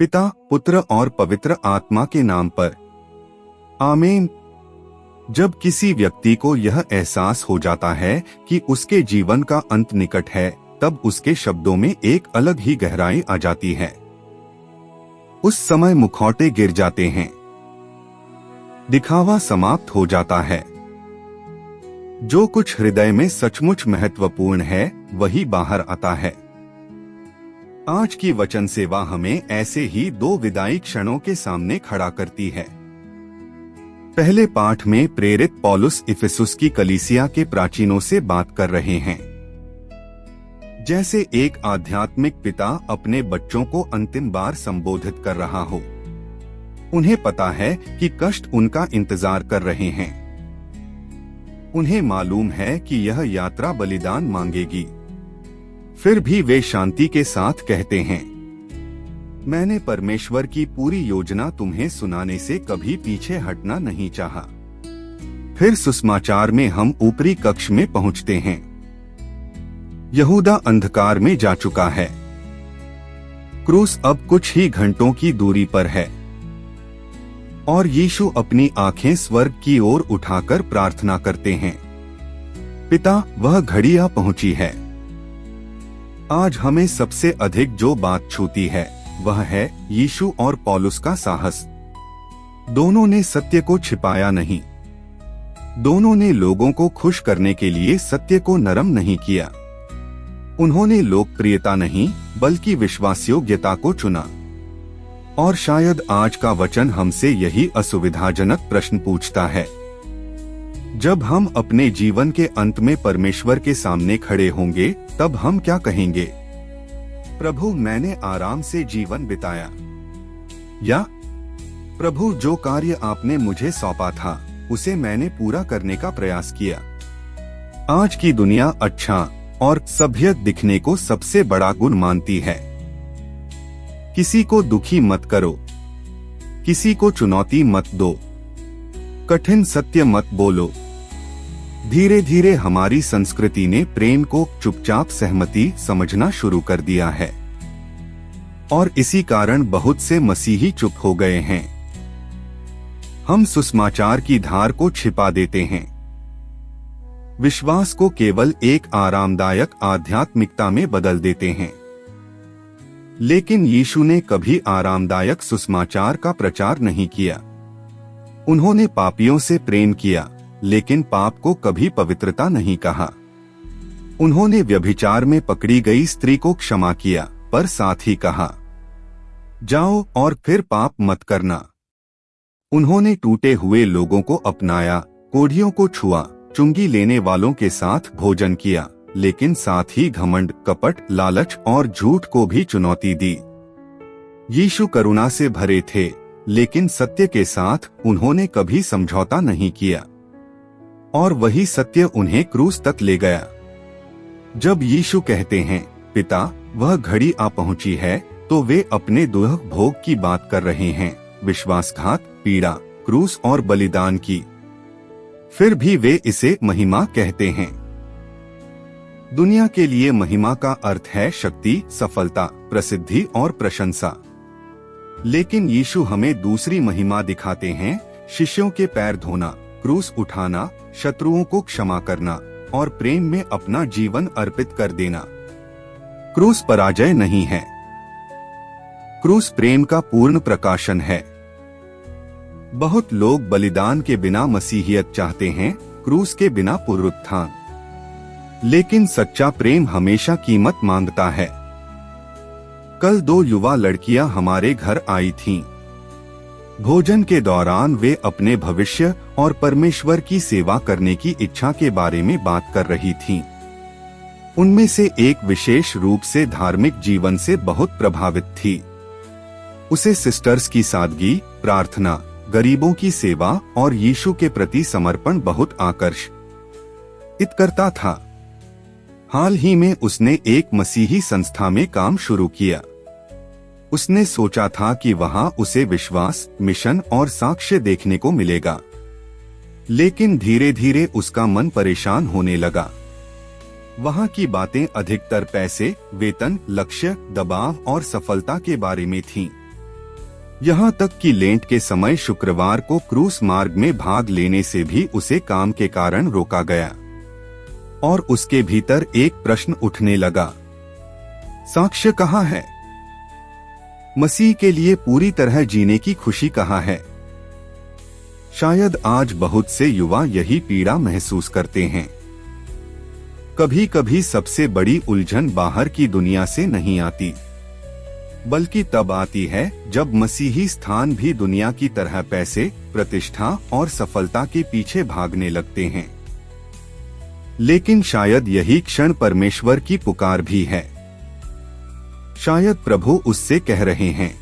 पिता, पुत्र और पवित्र आत्मा के नाम पर। आमीन। जब किसी व्यक्ति को यह एहसास हो जाता है कि उसके जीवन का अंत निकट है, तब उसके शब्दों में एक अलग ही गहराई आ जाती है। उस समय मुखौटे गिर जाते हैं, दिखावा समाप्त हो जाता है। जो कुछ हृदय में सचमुच महत्वपूर्ण है वही बाहर आता है। आज की वचन सेवा हमें ऐसे ही दो विदाई क्षणों के सामने खड़ा करती है। पहले पाठ में प्रेरित पौलुस इफिसुस की कलीसिया के प्राचीनों से बात कर रहे हैं। जैसे एक आध्यात्मिक पिता अपने बच्चों को अंतिम बार संबोधित कर रहा हो। उन्हें पता है कि कष्ट उनका इंतजार कर रहे हैं। उन्हें मालूम है कि यह यात्रा बलिदान मांगेगी। फिर भी वे शांति के साथ कहते हैं, मैंने परमेश्वर की पूरी योजना तुम्हें सुनाने से कभी पीछे हटना नहीं चाहा। फिर सुसमाचार में हम ऊपरी कक्ष में पहुंचते हैं। यहूदा अंधकार में जा चुका है। क्रूस अब कुछ ही घंटों की दूरी पर है और यीशु अपनी आंखें स्वर्ग की ओर उठाकर प्रार्थना करते हैं, पिता, वह घड़ी आ पहुंची है। आज हमें सबसे अधिक जो बात छूती है वह है यीशु और पौलुस का साहस। दोनों ने सत्य को छिपाया नहीं। दोनों ने लोगों को खुश करने के लिए सत्य को नरम नहीं किया। उन्होंने लोकप्रियता नहीं बल्कि विश्वासयोग्यता को चुना। और शायद आज का वचन हमसे यही असुविधाजनक प्रश्न पूछता है। जब हम अपने जीवन के अंत में परमेश्वर के सामने खड़े होंगे, तब हम क्या कहेंगे? प्रभु, मैंने आराम से जीवन बिताया, या प्रभु, जो कार्य आपने मुझे सौंपा था उसे मैंने पूरा करने का प्रयास किया। आज की दुनिया अच्छा और सभ्य दिखने को सबसे बड़ा गुण मानती है। किसी को दुखी मत करो, किसी को चुनौती मत दो, कठिन सत्य मत बोलो। धीरे धीरे हमारी संस्कृति ने प्रेम को चुपचाप सहमति समझना शुरू कर दिया है और इसी कारण बहुत से मसीही चुप हो गए हैं। हम सुसमाचार की धार को छिपा देते हैं, विश्वास को केवल एक आरामदायक आध्यात्मिकता में बदल देते हैं। लेकिन यीशु ने कभी आरामदायक सुसमाचार का प्रचार नहीं किया। उन्होंने पापियों से प्रेम किया, लेकिन पाप को कभी पवित्रता नहीं कहा। उन्होंने व्यभिचार में पकड़ी गई स्त्री को क्षमा किया, पर साथ ही कहा, जाओ और फिर पाप मत करना। उन्होंने टूटे हुए लोगों को अपनाया, कोढ़ियों को छुआ, चुंगी लेने वालों के साथ भोजन किया, लेकिन साथ ही घमंड, कपट, लालच और झूठ को भी चुनौती दी। यीशु करुणा से भरे थे, लेकिन सत्य के साथ उन्होंने कभी समझौता नहीं किया और वही सत्य उन्हें क्रूस तक ले गया। जब यीशु कहते हैं, पिता, वह घड़ी आ पहुंची है, तो वे अपने दुख भोग की बात कर रहे हैं, विश्वासघात, पीड़ा, क्रूस और बलिदान की। फिर भी वे इसे महिमा कहते हैं। दुनिया के लिए महिमा का अर्थ है शक्ति, सफलता, प्रसिद्धि और प्रशंसा। लेकिन यीशु हमें दूसरी महिमा दिखाते हैं, शिष्यों के पैर धोना, क्रूस उठाना, शत्रुओं को क्षमा करना और प्रेम में अपना जीवन अर्पित कर देना। क्रूस पराजय नहीं है, क्रूस प्रेम का पूर्ण प्रकाशन है। बहुत लोग बलिदान के बिना मसीहियत चाहते हैं, क्रूस के बिना पुनरुत्थान। लेकिन सच्चा प्रेम हमेशा कीमत मांगता है। कल 2 युवा लड़कियां हमारे घर आई थीं। भोजन के दौरान वे अपने भविष्य और परमेश्वर की सेवा करने की इच्छा के बारे में बात कर रही थीं। उनमें से एक विशेष रूप से धार्मिक जीवन से बहुत प्रभावित थी। उसे सिस्टर्स की सादगी, प्रार्थना, गरीबों की सेवा और यीशु के प्रति समर्पण बहुत आकर्षित करता था। हाल ही में उसने एक मसीही संस्था में काम शुरू किया। उसने सोचा था कि वहां उसे विश्वास, मिशन और साक्ष्य देखने को मिलेगा, लेकिन धीरे धीरे उसका मन परेशान होने लगा। वहां की बातें अधिकतर पैसे, वेतन, लक्ष्य, दबाव और सफलता के बारे में थीं। यहाँ तक कि लेंट के समय शुक्रवार को क्रूस मार्ग में भाग लेने से भी उसे काम के कारण रोका गया और उसके भीतर एक प्रश्न उठने लगा, साक्ष्य कहाँ है? मसीह के लिए पूरी तरह जीने की खुशी कहाँ है? शायद आज बहुत से युवा यही पीड़ा महसूस करते हैं। कभी कभी सबसे बड़ी उलझन बाहर की दुनिया से नहीं आती, बल्कि तब आती है जब मसीही स्थान भी दुनिया की तरह पैसे, प्रतिष्ठा और सफलता के पीछे भागने लगते हैं। लेकिन शायद यही क्षण परमेश्वर की पुकार भी है। शायद प्रभु उससे कह रहे हैं,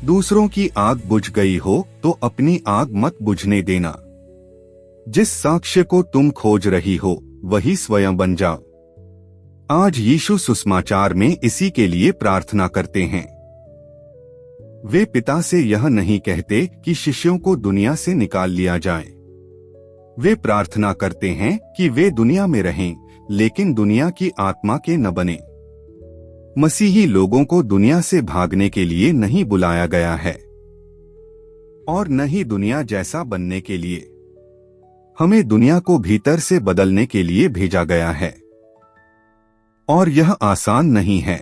दूसरों की आग बुझ गई हो तो अपनी आग मत बुझने देना। जिस साक्ष्य को तुम खोज रही हो वही स्वयं बन जाओ। आज यीशु सुसमाचार में इसी के लिए प्रार्थना करते हैं। वे पिता से यह नहीं कहते कि शिष्यों को दुनिया से निकाल लिया जाए। वे प्रार्थना करते हैं कि वे दुनिया में रहें, लेकिन दुनिया की आत्मा के न बने। मसीही लोगों को दुनिया से भागने के लिए नहीं बुलाया गया है और न ही दुनिया जैसा बनने के लिए। हमें दुनिया को भीतर से बदलने के लिए भेजा गया है और यह आसान नहीं है।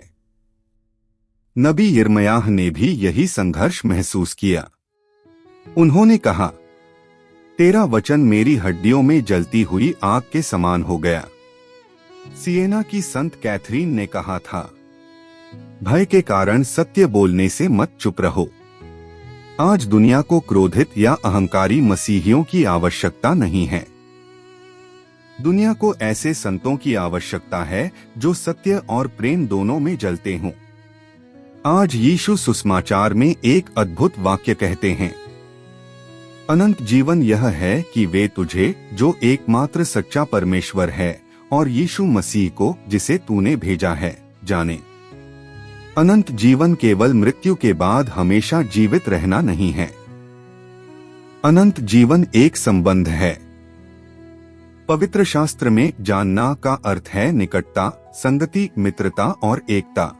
नबी यिर्मयाह ने भी यही संघर्ष महसूस किया। उन्होंने कहा, तेरा वचन मेरी हड्डियों में जलती हुई आग के समान हो गया। सियेना की संत कैथरीन ने कहा था, भय के कारण सत्य बोलने से मत चुप रहो। आज दुनिया को क्रोधित या अहंकारी मसीहियों की आवश्यकता नहीं है। दुनिया को ऐसे संतों की आवश्यकता है जो सत्य और प्रेम दोनों में जलते हों। आज यीशु सुसमाचार में एक अद्भुत वाक्य कहते हैं, अनंत जीवन यह है कि वे तुझे, जो एकमात्र सच्चा परमेश्वर है, और यीशु मसीह को, जिसे तूने भेजा है, जाने। अनंत जीवन केवल मृत्यु के बाद हमेशा जीवित रहना नहीं है। अनंत जीवन एक संबंध है। पवित्र शास्त्र में जानना का अर्थ है निकटता, संगति, मित्रता और एकता।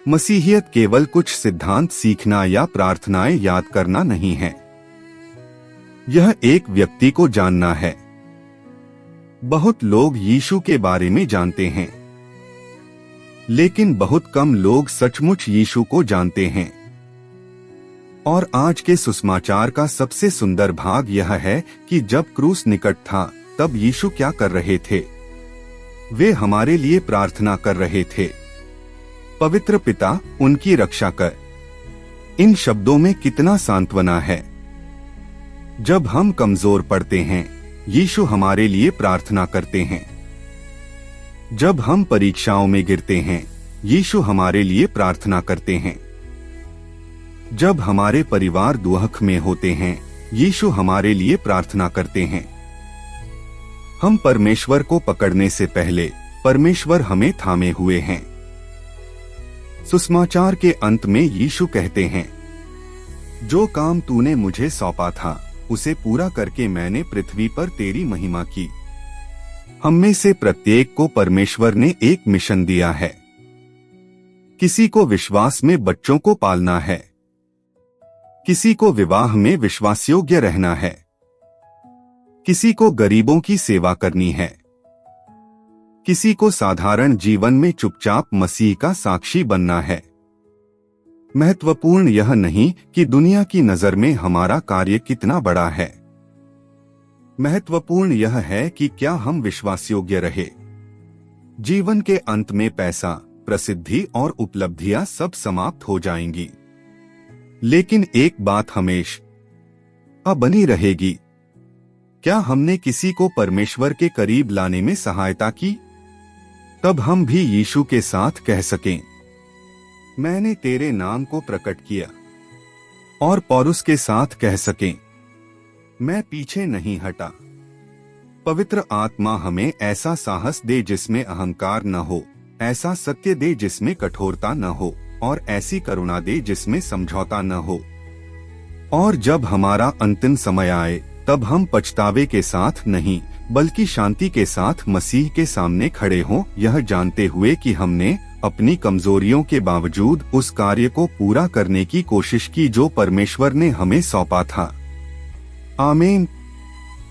मसीहियत केवल कुछ सिद्धांत सीखना या प्रार्थनाएं याद करना नहीं है। यह एक व्यक्ति को जानना है। बहुत लोग यीशु के बारे में जानते हैं, लेकिन बहुत कम लोग सचमुच यीशु को जानते हैं। और आज के सुसमाचार का सबसे सुंदर भाग यह है कि जब क्रूस निकट था तब यीशु क्या कर रहे थे? वे हमारे लिए प्रार्थना कर रहे थे, पवित्र पिता, उनकी रक्षा कर। इन शब्दों में कितना सांत्वना है। जब हम कमजोर पड़ते हैं, यीशु हमारे लिए प्रार्थना करते हैं। जब हम परीक्षाओं में गिरते हैं, यीशु हमारे लिए प्रार्थना करते हैं। जब हमारे परिवार दुख में होते हैं, यीशु हमारे लिए प्रार्थना करते हैं। हम परमेश्वर को पकड़ने से पहले परमेश्वर हमें थामे हुए हैं। सुसमाचार के अंत में यीशु कहते हैं, जो काम तूने मुझे सौंपा था उसे पूरा करके मैंने पृथ्वी पर तेरी महिमा की। हम में से प्रत्येक को परमेश्वर ने एक मिशन दिया है। किसी को विश्वास में बच्चों को पालना है, किसी को विवाह में विश्वासयोग्य रहना है, किसी को गरीबों की सेवा करनी है, किसी को साधारण जीवन में चुपचाप मसीह का साक्षी बनना है। महत्वपूर्ण यह नहीं कि दुनिया की नजर में हमारा कार्य कितना बड़ा है। महत्वपूर्ण यह है कि क्या हम विश्वासयोग्य रहे। जीवन के अंत में पैसा, प्रसिद्धि और उपलब्धियां सब समाप्त हो जाएंगी, लेकिन एक बात हमेशा बनी रहेगी। क्या हमने किसी को परमेश्वर के करीब लाने में सहायता की? तब हम भी यीशु के साथ कह सकें, मैंने तेरे नाम को प्रकट किया। और पौलुस के साथ कह सकें, मैं पीछे नहीं हटा। पवित्र आत्मा हमें ऐसा साहस दे जिसमें अहंकार न हो, ऐसा सत्य दे जिसमें कठोरता न हो, और ऐसी करुणा दे जिसमें समझौता न हो। और जब हमारा अंतिम समय आए तब हम पछतावे के साथ नहीं, बल्कि शांति के साथ मसीह के सामने खड़े हों, यह जानते हुए कि हमने अपनी कमजोरियों के बावजूद उस कार्य को पूरा करने की कोशिश की जो परमेश्वर ने हमें सौंपा था। आमीन।